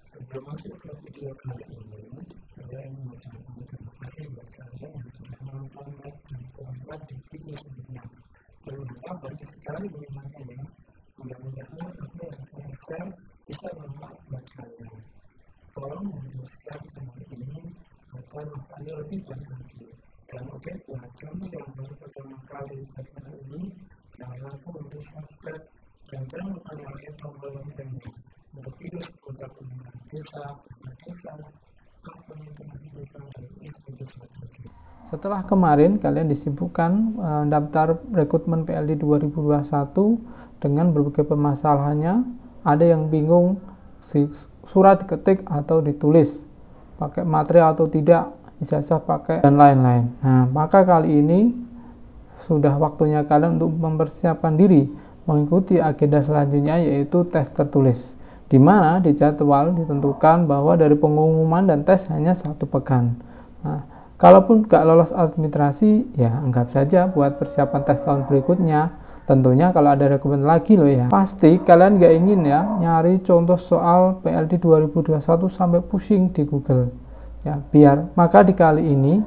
Sebelum masuk ke video kali ini, saya ingin mengucapkan terima kasih buat kalian yang sudah menonton, like, dan komen di video sebelumnya. Ternyata banyak sekali peminatnya ya. Mudah-mudahan apa yang saya share bisa bermanfaat buat kalian. Tolong share channel ini agar manfaatnya lebih banyak lagi. Dan oke, buat kamu yang baru pertama kali di channel ini, jangan lupa untuk subscribe dan jangan lupa nyalakan tombol loncengnya untuk video seputar pengembangan desa, implementasi desa, dan isu-isu strategi. Setelah kemarin kalian disibukkan daftar rekrutmen PLD 2021 dengan berbagai permasalahannya, ada yang bingung surat diketik atau ditulis, pakai materi atau tidak, ijazah pakai, dan lain-lain. Nah, maka kali ini sudah waktunya kalian untuk mempersiapkan diri mengikuti agenda selanjutnya, yaitu tes tertulis, di mana di jadwal ditentukan bahwa dari pengumuman dan tes hanya 1 pekan. Nah, kalaupun gak lolos administrasi, ya anggap saja buat persiapan tes tahun berikutnya. Tentunya kalau ada rekrutmen lagi loh ya. Pasti kalian gak ingin ya nyari contoh soal PLD 2021 sampai pusing di Google. Ya, maka di kali ini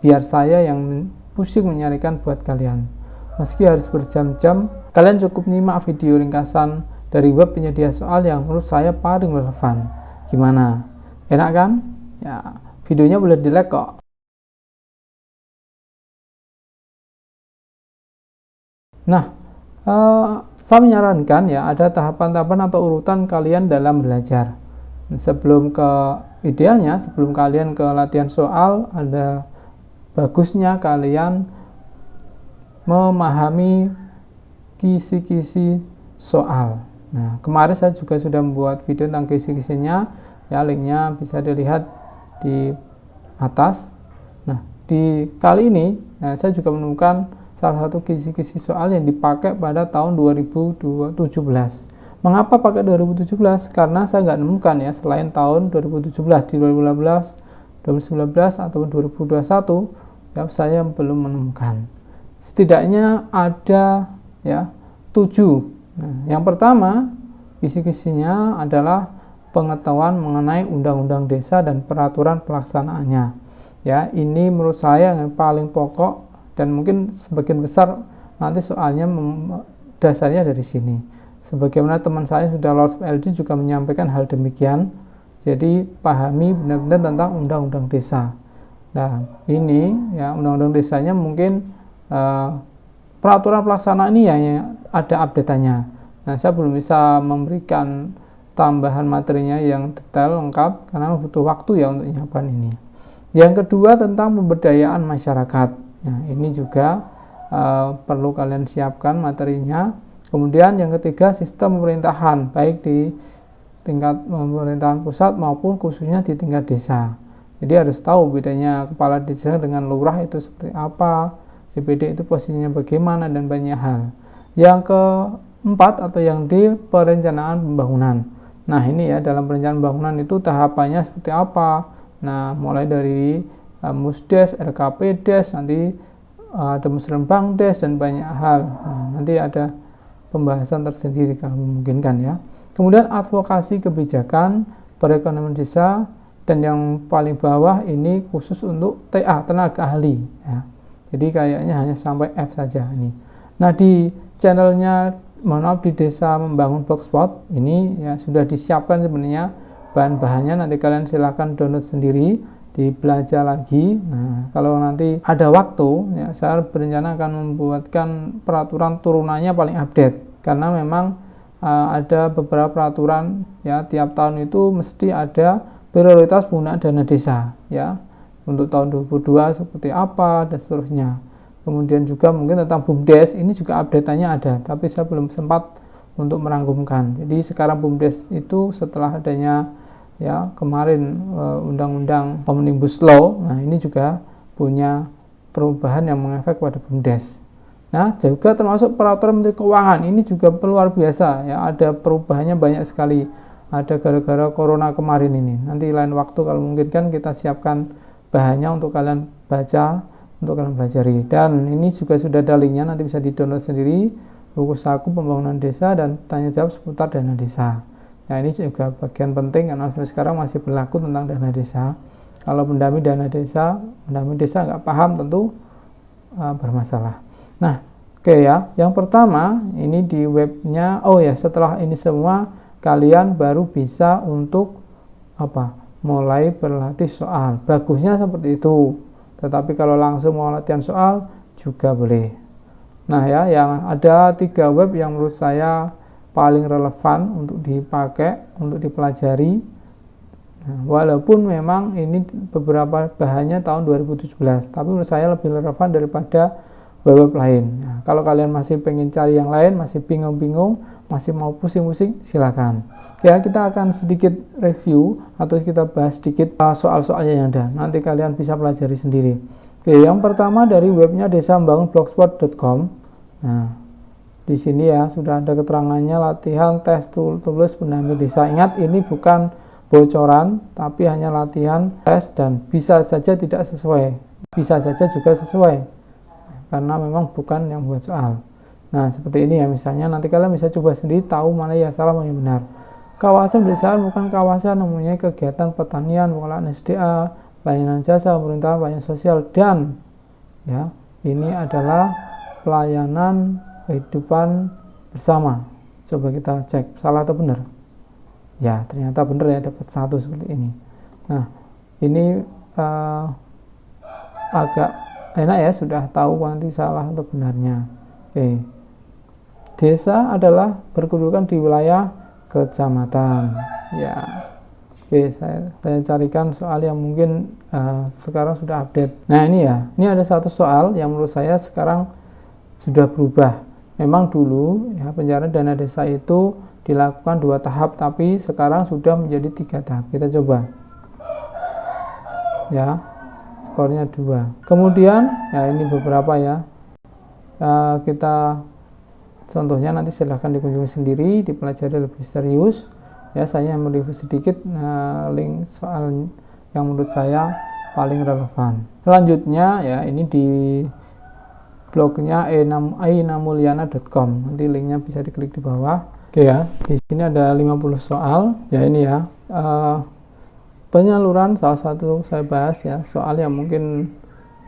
biar saya yang pusing menyarikan buat kalian. Meski harus berjam-jam, kalian cukup nyimak video ringkasan dari web penyedia soal yang menurut saya paling relevan. Gimana? Enak kan? Ya, videonya boleh di-like kok. Nah, saya menyarankan ya ada tahapan-tahapan atau urutan kalian dalam belajar. Sebelum kalian ke latihan soal, ada bagusnya kalian memahami kisi-kisi soal. Nah, kemarin saya juga sudah membuat video tentang kisi-kisinya, ya linknya bisa dilihat di atas. Nah, di kali ini saya juga menemukan salah satu kisi-kisi soal yang dipakai pada tahun 2017. Mengapa pakai 2017? Karena saya nggak nemukan ya selain tahun 2017, di 2018, 2019 ataupun 2021 ya saya belum menemukan. Setidaknya ada ya 7. Nah, yang pertama kisi-kisinya adalah pengetahuan mengenai undang-undang desa dan peraturan pelaksanaannya. Ya, ini menurut saya yang paling pokok dan mungkin sebagian besar nanti soalnya dasarnya dari sini. Sebagaimana teman saya sudah lolos PLD juga menyampaikan hal demikian. Jadi pahami benar-benar tentang undang-undang desa. Nah, ini ya undang-undang desanya mungkin peraturan pelaksanaan ini ya ada update-nya. Nah, saya belum bisa memberikan tambahan materinya yang detail lengkap karena butuh waktu ya untuk menyiapkan ini. Yang kedua tentang pemberdayaan masyarakat. Nah, ini juga perlu kalian siapkan materinya. Kemudian yang ketiga sistem pemerintahan, baik di tingkat pemerintahan pusat maupun khususnya di tingkat desa. Jadi harus tahu bedanya kepala desa dengan lurah itu seperti apa, DPD itu posisinya bagaimana, dan banyak hal. Yang keempat atau yang di perencanaan pembangunan. Nah, ini ya dalam perencanaan pembangunan itu tahapannya seperti apa. Nah, mulai dari Musdes, RKPdes, nanti ada Musrenbang Des dan banyak hal. Nah, nanti ada pembahasan tersendiri kalau memungkinkan ya. Kemudian advokasi kebijakan perekonomian desa, dan yang paling bawah ini khusus untuk TA, tenaga ahli ya. Jadi kayaknya hanya sampai F saja ini. Nah, di channelnya di Desa Membangun Blogspot ini ya sudah disiapkan sebenarnya bahan-bahannya, nanti kalian silahkan download sendiri, dibelajar lagi. Nah, kalau nanti ada waktu ya saya berencana akan membuatkan peraturan turunannya paling update, karena memang ada beberapa peraturan ya tiap tahun itu mesti ada prioritas penggunaan dana desa ya untuk tahun 2022 seperti apa dan seterusnya. Kemudian juga mungkin tentang BUMDes ini juga update-nya ada, tapi saya belum sempat untuk merangkumkan. Jadi sekarang BUMDes itu setelah adanya ya kemarin undang-undang Omnibus Law, nah ini juga punya perubahan yang mengefek pada BUMDes. Nah, juga termasuk peraturan Menteri Keuangan ini juga luar biasa ya, ada perubahannya banyak sekali. Ada gara-gara corona kemarin ini. Nanti lain waktu kalau mungkin kan kita siapkan bahannya untuk kalian baca, untuk kalian pelajari. Dan ini juga sudah ada linknya, nanti bisa di-download sendiri, buku saku pembangunan desa dan tanya jawab seputar dana desa. Nah, ini juga bagian penting karena sampai sekarang masih berlaku tentang dana desa. Kalau pendamping dana desa, pendamping desa nggak paham tentu bermasalah. Nah, oke ya. Yang pertama ini di webnya. Oh ya, setelah ini semua kalian baru bisa untuk mulai berlatih soal. Bagusnya seperti itu. Tetapi kalau langsung mau latihan soal juga boleh. Nah ya, yang ada 3 web yang menurut saya paling relevan untuk dipakai, untuk dipelajari. Nah, walaupun memang ini beberapa bahannya tahun 2017, tapi menurut saya lebih relevan daripada web lain. Nah, kalau kalian masih pengen cari yang lain, masih bingung-bingung, masih mau pusing-pusing, silakan. Ya, kita akan sedikit review atau kita bahas sedikit soal-soalnya yang ada. Nanti kalian bisa pelajari sendiri. Oke, yang pertama dari webnya desambangun.blogspot.com. Nah, di sini ya sudah ada keterangannya latihan tes tulis pendamping desa. Ingat, ini bukan bocoran, tapi hanya latihan tes dan bisa saja tidak sesuai, bisa saja juga sesuai, karena memang bukan yang buat soal. Nah, seperti ini ya, misalnya nanti kalian bisa coba sendiri tahu mana yang salah, mana yang benar. Kawasan desa bukan kawasan mempunyai kegiatan pertanian, pengelolaan SDA, pelayanan jasa, pemerintahan, pelayanan sosial, dan ya, ini adalah pelayanan kehidupan bersama. Coba kita cek salah atau benar. Ya, ternyata benar ya, dapat 1 seperti ini. Nah, ini agak enak ya, sudah tahu nanti salah atau benarnya. Oke. Desa adalah berkedudukan di wilayah kecamatan. Ya. Oke, saya carikan soal yang mungkin sekarang sudah update. Nah, ini ya. Ini ada satu soal yang menurut saya sekarang sudah berubah. Memang dulu ya pencarian dana desa itu dilakukan 2 tahap, tapi sekarang sudah menjadi 3 tahap. Kita coba ya, skornya 2. Kemudian ya, ini beberapa ya, kita contohnya nanti silahkan dikunjungi sendiri, dipelajari lebih serius ya. Saya mereview sedikit link soal yang menurut saya paling relevan. Selanjutnya ya, ini di blognya ainamulyana.com, nanti linknya bisa diklik di bawah. Oke ya, di sini ada 50 soal. Ya, ini ya, penyaluran salah satu saya bahas ya, soal yang mungkin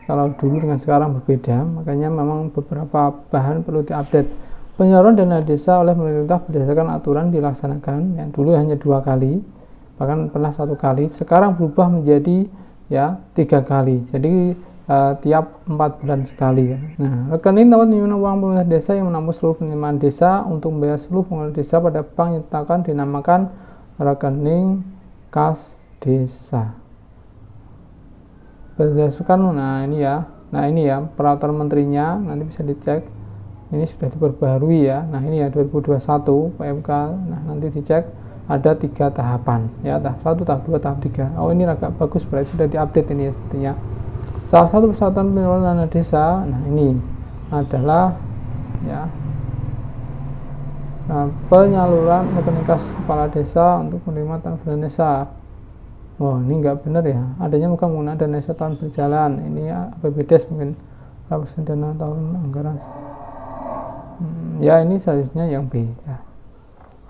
kalau dulu dengan sekarang berbeda, makanya memang beberapa bahan perlu diupdate. Penyaluran dana desa oleh pemerintah berdasarkan aturan dilaksanakan, yang dulu hanya 2 kali, bahkan pernah 1 kali, sekarang berubah menjadi ya 3 kali. Jadi tiap 4 bulan sekali ya. Nah, rekening tempat penyimpanan uang pemerintah desa yang menampung seluruh penerimaan desa untuk membayar seluruh pengeluaran desa pada bank yang ditetapkan dinamakan rekening kas desa. Berdasarkan nah ini ya peraturan menterinya, nanti bisa dicek. Ini sudah diperbarui ya. Nah, ini ya 2021 PMK. Nah, nanti dicek ada 3 tahapan ya, tahap 1, tahap 2, tahap 3. Oh, ini agak bagus, berarti sudah diupdate ini ya, sepertinya. Salah satu persyaratan penyaluran dana desa, nah ini adalah ya, penyaluran rekening kas kepala desa untuk menerima dana desa. Oh, ini enggak benar ya, adanya bukan menggunakan dana desa tahun berjalan. Ini ya, APBDes mungkin persen dana tahun anggaran. Ya, ini seharusnya yang B ya.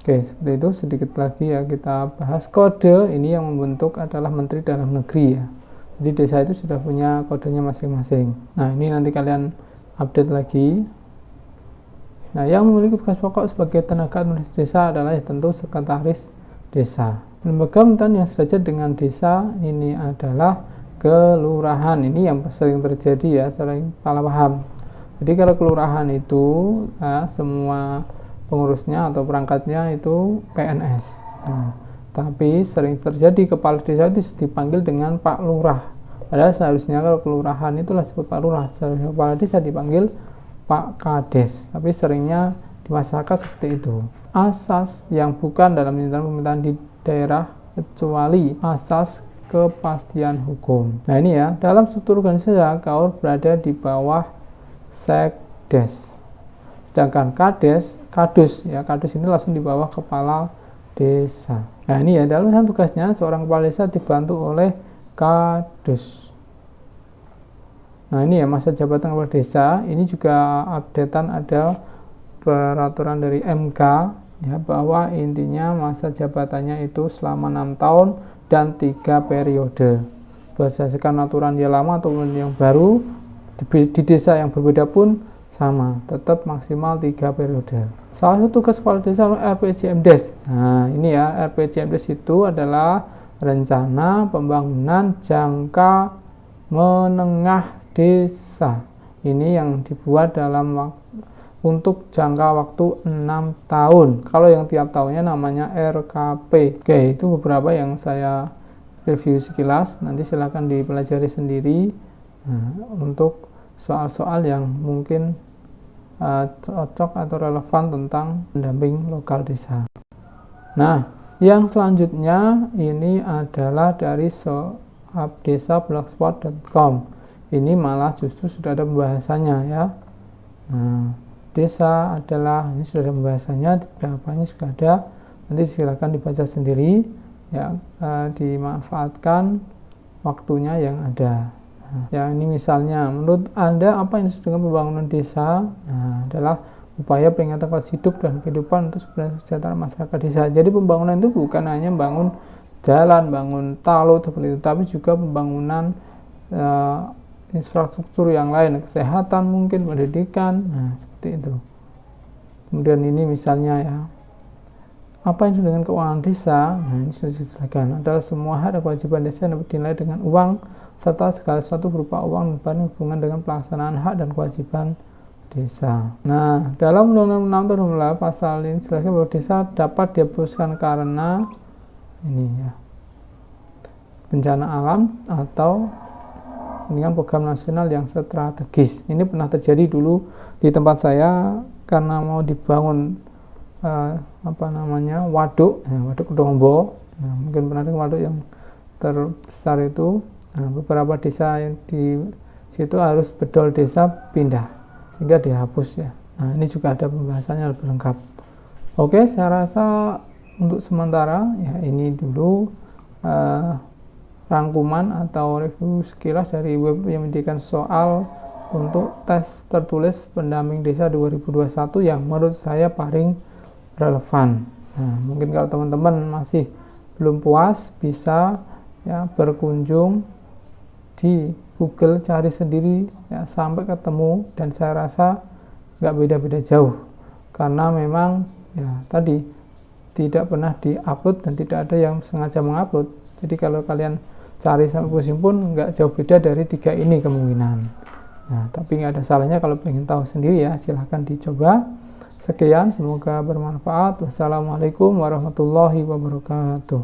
Oke, seperti itu. Sedikit lagi ya, kita bahas kode. Ini yang membentuk adalah Menteri Dalam Negeri ya. Jadi desa itu sudah punya kodenya masing-masing. Nah, ini nanti kalian update lagi. Nah, yang memiliki tugas pokok sebagai tenaga administrasi desa adalah ya tentu sekretaris desa. Lembaga pemerintahan yang sederajat dengan desa ini adalah kelurahan. Ini yang sering terjadi ya, sering salah paham. Jadi kalau kelurahan itu semua pengurusnya atau perangkatnya itu PNS. Nah, tapi sering terjadi kepala desa itu dipanggil dengan Pak Lurah. Padahal seharusnya kalau kelurahan itulah disebut Pak Lurah, seharusnya kepala desa dipanggil Pak Kades. Tapi seringnya di masyarakat seperti itu. Asas yang bukan dalam pemerintahan di daerah kecuali asas kepastian hukum. Nah, ini ya, dalam struktur organisasi KAUR berada di bawah Sekdes. Sedangkan kadus ini langsung di bawah kepala desa. Nah, ini ya, dalam tugasnya seorang kepala desa dibantu oleh kadus. Nah, ini ya, masa jabatan kepala desa. Ini juga updatean, ada peraturan dari MK ya, bahwa intinya masa jabatannya itu selama 6 tahun dan 3 periode. Berdasarkan aturan yang lama ataupun yang baru, di desa yang berbeda pun sama, tetap maksimal 3 periode. Salah satu tugas kepala desa RPJMDes. Nah, ini ya, RPJMDes itu adalah rencana pembangunan jangka menengah desa. Ini yang dibuat untuk jangka waktu 6 tahun. Kalau yang tiap tahunnya namanya RKP. Oke, itu beberapa yang saya review sekilas. Nanti silakan dipelajari sendiri. Nah, untuk soal-soal yang mungkin cocok atau relevan tentang pendamping lokal desa. Nah, yang selanjutnya ini adalah dari soapdesa.blogspot.com. Ini malah justru sudah ada pembahasannya ya. Nah, desa adalah, ini sudah ada pembahasannya, beberapanya sudah ada. Nanti silakan dibaca sendiri ya, dimanfaatkan waktunya yang ada. Nah, yang ini misalnya, menurut Anda apa yang disebut dengan pembangunan desa? Nah, adalah upaya peringatan kualitas hidup dan kehidupan untuk kesejahteraan masyarakat desa. Jadi pembangunan itu bukan hanya bangun jalan, bangun talo seperti itu, tapi juga pembangunan infrastruktur yang lain, kesehatan mungkin, pendidikan, nah seperti itu. Kemudian ini misalnya ya, apa yang disebut dengan keuangan desa? Nah, ini sudah dijelaskan, adalah semua hak dan kewajiban desa yang dapat dinilai dengan uang serta segala sesuatu berupa uang dan hubungan dengan pelaksanaan hak dan kewajiban desa. Nah, dalam Undang-Undang 6 Tahun 2008 pasal ini dijelaskan bahwa desa dapat dihapuskan karena ini ya, bencana alam atau dengan program nasional yang strategis. Ini pernah terjadi dulu di tempat saya karena mau dibangun waduk, waduk Dombo. Nah, mungkin pernah dengar waduk yang terbesar itu. Nah, beberapa desa yang di situ harus bedol desa pindah sehingga dihapus ya. Nah, ini juga ada pembahasannya lebih lengkap. Oke, saya rasa untuk sementara ya ini dulu rangkuman atau review sekilas dari web yang menyediakan soal untuk tes tertulis pendamping desa 2021 yang menurut saya paling relevan. Nah, mungkin kalau teman-teman masih belum puas, bisa ya berkunjung di Google, cari sendiri ya, sampai ketemu, dan saya rasa nggak beda-beda jauh karena memang ya tadi tidak pernah diupload dan tidak ada yang sengaja mengupload. Jadi kalau kalian cari sampai pusing pun nggak jauh beda dari 3 ini kemungkinan. Nah, tapi nggak ada salahnya kalau pengen tahu sendiri ya, silahkan dicoba. Sekian, semoga bermanfaat. Wassalamualaikum warahmatullahi wabarakatuh.